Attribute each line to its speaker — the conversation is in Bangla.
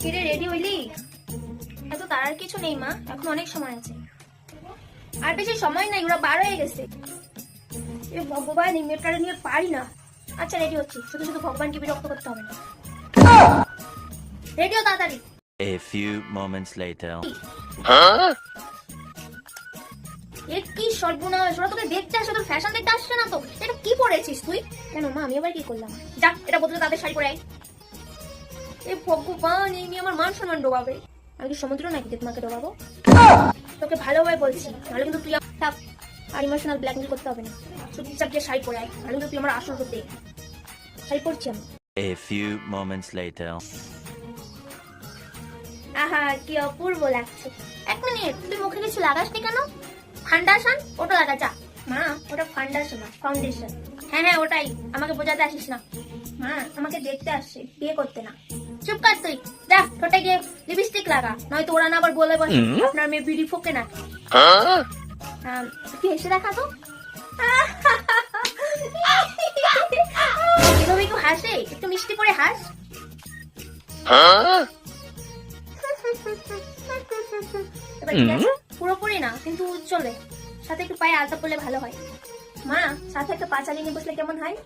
Speaker 1: কিরে রেডি হইলি? এত তাড়ার কিছু নেই মা, এখন অনেক সময় আছে। আর বেশি সময় নাই, ওরা বার হয়ে গেছে। এ ভগবান, এই মেয়েটারে নিয়ে পারি না। আচ্ছা রেডি হচ্ছি, শুধু শুধু ভগবানকে বিরক্ত করতে হবে না। রেডি হও তাড়াতাড়ি।
Speaker 2: A few moments later.
Speaker 1: এ কি সর্বনাশ, ওরা তোকে দেখতে আসে, তোর ফ্যাশন দেখতে আসছে না তো। এটা কি পরেছিস তুই? কেন মা, আমি আবার কি করলাম? যা, এটা বদলে তাদের শাড়ি পরে আয়। এ ভগবান, এই নিয়ে আমার মান সম্মান ডোবাবে। আমি কি সমুদ্র নাকি যে তোমাকে ডোবাবো? তোকে ভালোভাবে বলছি, নাহলে কিন্তু তুই আর ইমোশনাল ব্ল্যাকমেল করতে হবে না। চুপচাপ যে শাড়ি পরে আয়, নাহলে কিন্তু তুই আমার আসল করতে। শাড়ি পরছি আমি।
Speaker 2: A few moments later.
Speaker 1: আহা কি অপূর্ব লাগছে। এক মিনিট, তুই মুখে কিছু লাগাসনি কেন? ফাউন্ডেশন? ওটা লাগা যা। মা, ওটা ফাউন্ডেশন না, ফাউন্ডেশন। হ্যাঁ হ্যাঁ ওটাই, আমাকে বোঝাতে আসিস না। মা, আমাকে দেখতে আসছে, বিয়ে করতে না। চুপ কর তুই, যা ঠোঁটে গিয়ে লিপস্টিক লাগা, নয়তো ওরা না আবার বলে বসে আপনার মেয়ে বিড়ি ফোকে না। তুই এসে দেখা তো। এভাবে একটু হাসে, একটু মিষ্টি করে হাস। এবার ঠিক আছে? পুরোপুরি না কিন্তু চলে, সাথে একটু পায়ে আলতা পড়লে ভালো হয়। মা, সাথে একটা পা চালিয়ে নিয়ে বসলে কেমন হয়?